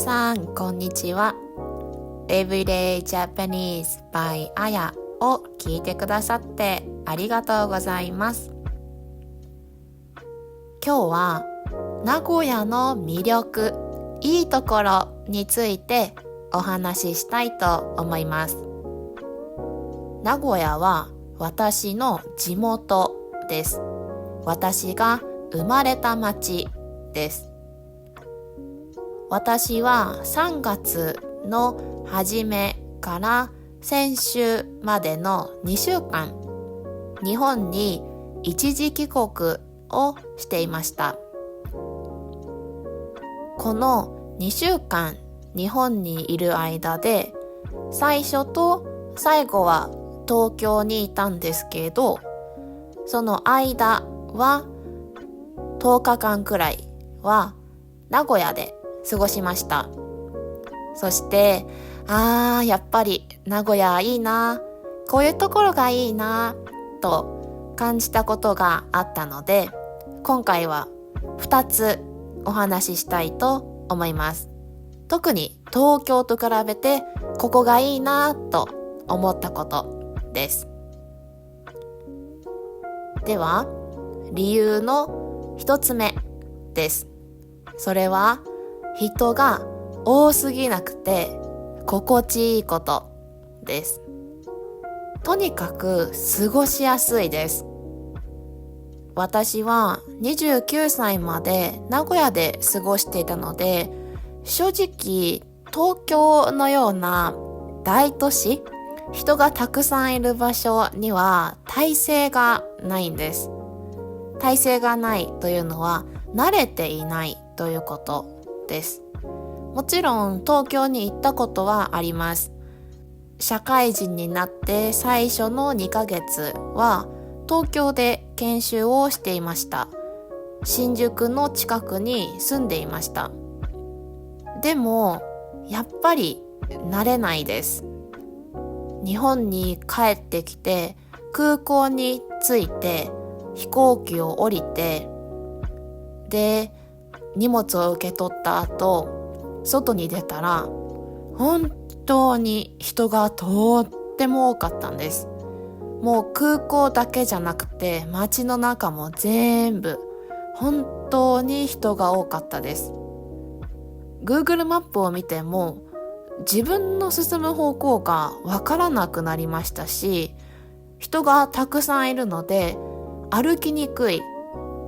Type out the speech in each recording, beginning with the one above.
さん、こんにちは。Everyday Japanese by あやを聞いてくださってありがとうございます。今日は名古屋の魅力、いいところについてお話ししたいと思います。名古屋は私の地元です。私が生まれた町です。私は3月の初めから先週までの2週間、日本に一時帰国をしていました。この2週間、日本にいる間で、最初と最後は東京にいたんですけど、その間は10日間くらいは名古屋で過ごしました。そしてやっぱり名古屋いいな、こういうところがいいなと感じたことがあったので、今回は2つお話ししたいと思います。特に東京と比べてここがいいなと思ったことです。では理由の1つ目です。それは人が多すぎなくて心地いいことです。とにかく過ごしやすいです。私は29歳まで名古屋で過ごしていたので、正直東京のような大都市、人がたくさんいる場所には耐性がないんです。耐性がないというのは慣れていないということです。もちろん東京に行ったことはあります。社会人になって最初の2ヶ月は東京で研修をしていました。新宿の近くに住んでいました。でもやっぱり慣れないです。日本に帰ってきて空港に着いて飛行機を降りて、で荷物を受け取った後外に出たら本当に人がとっても多かったんです。もう空港だけじゃなくて街の中も全部本当に人が多かったです。 Google マップを見ても自分の進む方向がわからなくなりましたし、人がたくさんいるので歩きにくい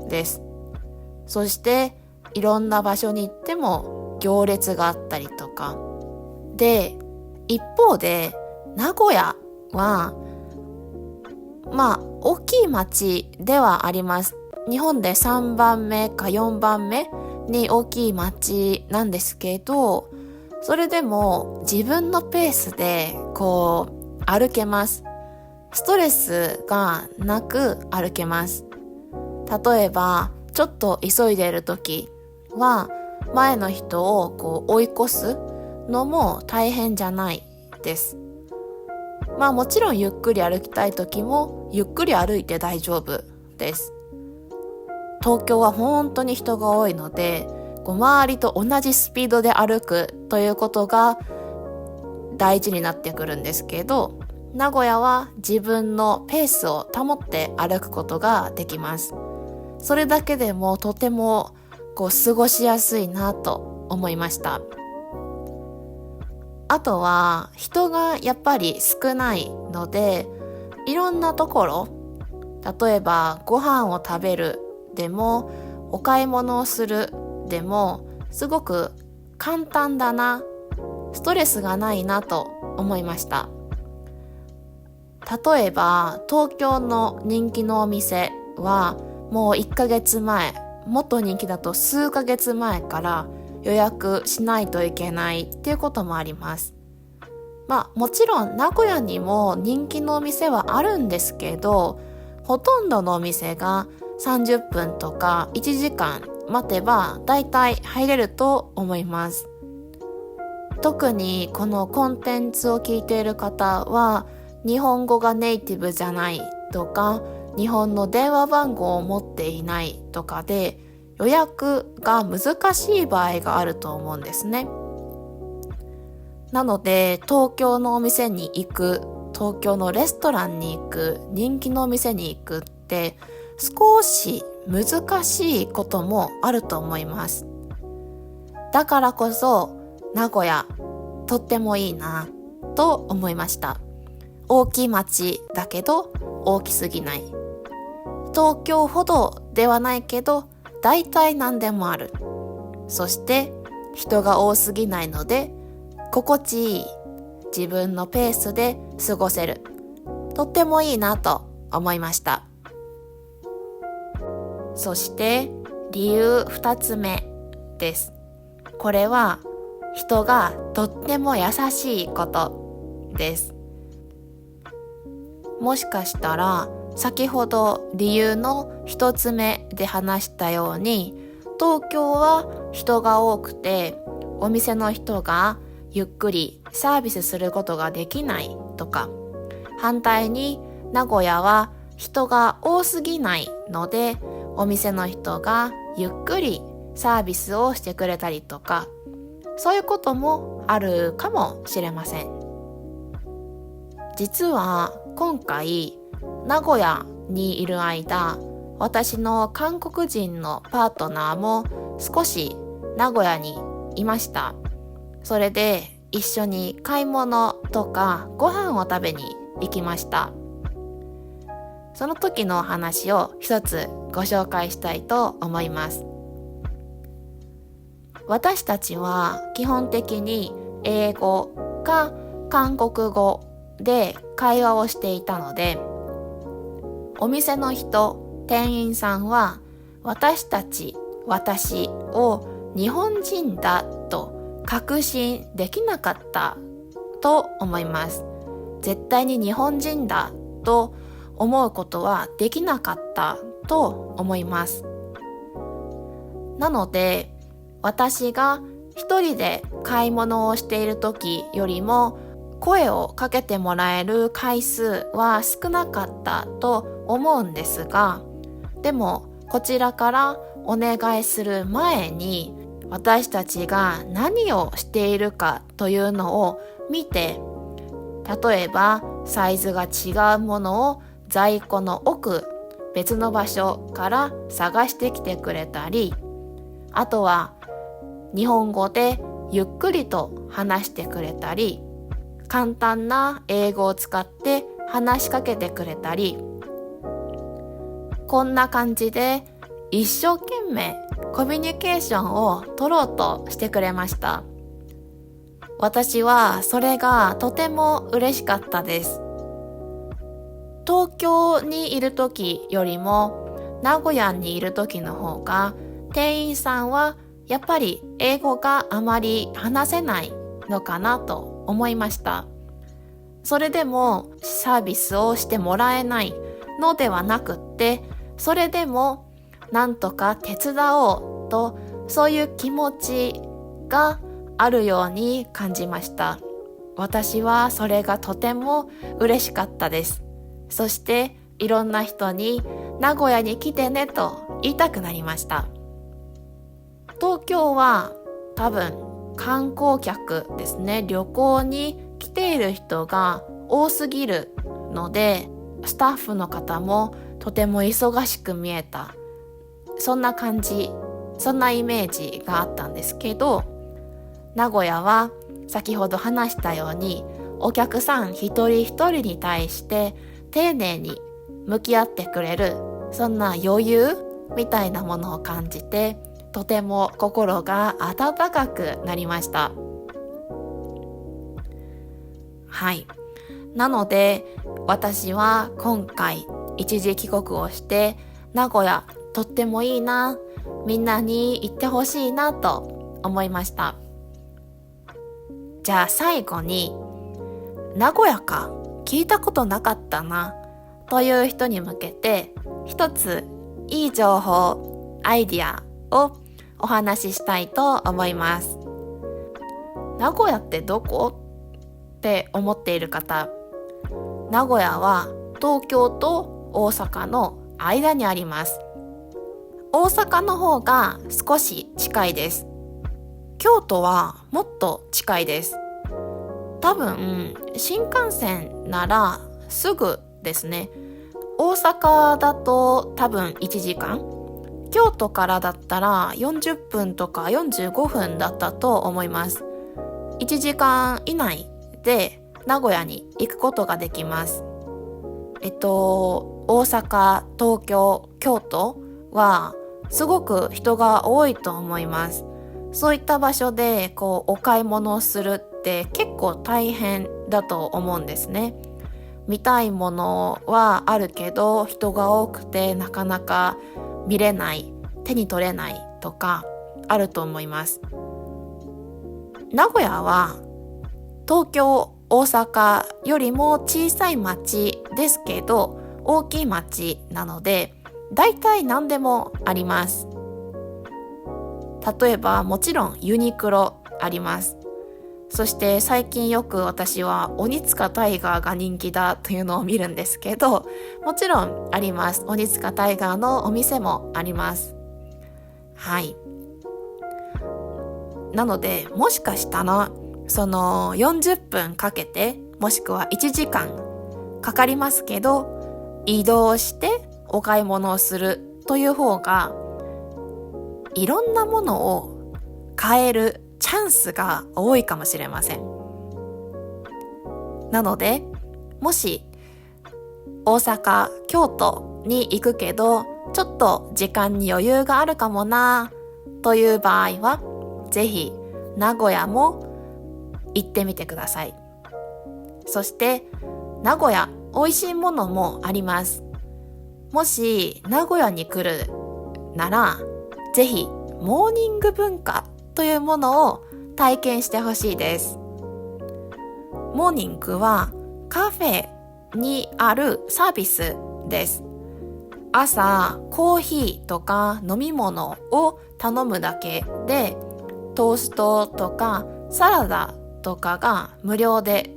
です。そしていろんな場所に行っても行列があったりとかで、一方で名古屋は大きい町ではあります。日本で3番目か4番目に大きい町なんですけど、それでも自分のペースで歩けます。ストレスがなく歩けます。例えばちょっと急いでいる時は前の人を追い越すのも大変じゃないです。もちろんゆっくり歩きたい時もゆっくり歩いて大丈夫です。東京は本当に人が多いので、周りと同じスピードで歩くということが大事になってくるんですけど、名古屋は自分のペースを保って歩くことができます。それだけでもとても過ごしやすいなと思いました。あとは人がやっぱり少ないので、いろんなところ、例えばご飯を食べるでもお買い物をするでもすごく簡単だな、ストレスがないなと思いました。例えば東京の人気のお店はもう1ヶ月前、もっと人気だと数ヶ月前から予約しないといけないっていうこともあります。もちろん名古屋にも人気のお店はあるんですけど、ほとんどのお店が30分とか1時間待てばだいたい入れると思います。特にこのコンテンツを聞いている方は日本語がネイティブじゃないとか、日本の電話番号を持っていないとかで予約が難しい場合があると思うんですね。なので東京のお店に行く、東京のレストランに行く、人気のお店に行くって少し難しいこともあると思います。だからこそ名古屋とってもいいなと思いました。大きい町だけど大きすぎない。東京ほどではないけど大体何でもある。そして人が多すぎないので心地いい、自分のペースで過ごせる。とってもいいなと思いました。そして理由2つ目です。これは人がとっても優しいことです。もしかしたら先ほど理由の1つ目で話したように、東京は人が多くてお店の人がゆっくりサービスすることができないとか、反対に名古屋は人が多すぎないのでお店の人がゆっくりサービスをしてくれたりとか、そういうこともあるかもしれません。実は今回名古屋にいる間、私の韓国人のパートナーも少し名古屋にいました。それで一緒に買い物とかご飯を食べに行きました。その時のお話を一つご紹介したいと思います。私たちは基本的に英語か韓国語で会話をしていたので、お店の人、店員さんは私を日本人だと確信できなかったと思います。絶対に日本人だと思うことはできなかったと思います。なので私が一人で買い物をしている時よりも声をかけてもらえる回数は少なかったと思うんですが、でもこちらからお願いする前に私たちが何をしているかというのを見て、例えばサイズが違うものを在庫の奥、別の場所から探してきてくれたり、あとは日本語でゆっくりと話してくれたり、簡単な英語を使って話しかけてくれたり、こんな感じで一生懸命コミュニケーションを取ろうとしてくれました。私はそれがとても嬉しかったです。東京にいる時よりも名古屋にいる時の方が店員さんはやっぱり英語があまり話せないのかなと思いました。それでもサービスをしてもらえないのではなくって、それでもなんとか手伝おうと、そういう気持ちがあるように感じました。私はそれがとても嬉しかったです。そしていろんな人に名古屋に来てねと言いたくなりました。東京は多分観光客ですね、旅行に来ている人が多すぎるので、スタッフの方もとても忙しく見えた。そんな感じ、そんなイメージがあったんですけど、名古屋は先ほど話したようにお客さん一人一人に対して丁寧に向き合ってくれる、そんな余裕みたいなものを感じて、とても心が温かくなりました。はい。なので私は今回一時帰国をして名古屋とってもいいな、みんなに行ってほしいなと思いました。じゃあ最後に、名古屋か聞いたことなかったなという人に向けて一ついい情報、アイディアをお話ししたいと思います。名古屋ってどこって思っている方、名古屋は東京と大阪の間にあります。大阪の方が少し近いです。京都はもっと近いです。多分新幹線ならすぐですね。大阪だと多分1時間、京都からだったら40分とか45分だったと思います。1時間以内で名古屋に行くことができます。大阪、東京、京都はすごく人が多いと思います。そういった場所でお買い物をするって結構大変だと思うんですね。見たいものはあるけど人が多くてなかなか見れない、手に取れないとかあると思います。名古屋は東京、大阪よりも小さい町ですけど大きい町なのでだいたい何でもあります。例えばもちろんユニクロあります。そして最近よく私は鬼塚タイガーが人気だというのを見るんですけど、もちろんあります。鬼塚タイガーのお店もあります。はい。なのでもしかしたらその40分かけてもしくは1時間かかりますけど移動してお買い物をするという方がいろんなものを買えるチャンスが多いかもしれません。なのでもし大阪、京都に行くけどちょっと時間に余裕があるかもなという場合はぜひ名古屋も行ってみてください。そして名古屋美味しいものもあります。もし名古屋に来るならぜひモーニング文化というものを体験してほしいです。モーニングはカフェにあるサービスです。朝コーヒーとか飲み物を頼むだけでトーストとかサラダとかが無料で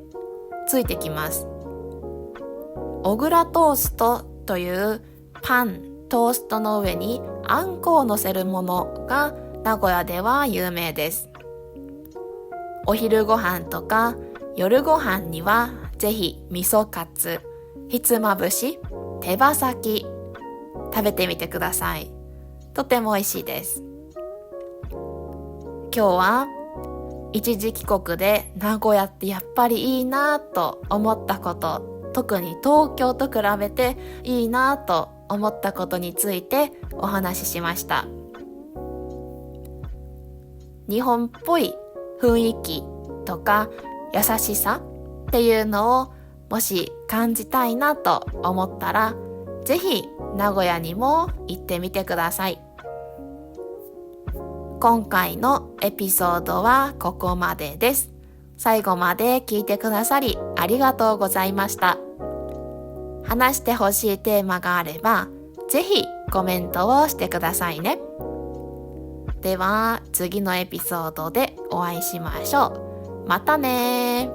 ついてきます。小倉トーストというパン、トーストの上にあんこを乗せるものが名古屋では有名です。お昼ご飯とか夜ご飯にはぜひ味噌カツ、ひつまぶし、手羽先食べてみてください。とても美味しいです。今日は一時帰国で名古屋ってやっぱりいいなと思ったこと、特に東京と比べていいなと思ったことについてお話ししました。日本っぽい雰囲気とか優しさっていうのをもし感じたいなと思ったらぜひ名古屋にも行ってみてください。今回のエピソードはここまでです。最後まで聞いてくださりありがとうございました。話してほしいテーマがあればぜひコメントをしてくださいね。では次のエピソードでお会いしましょう。またね。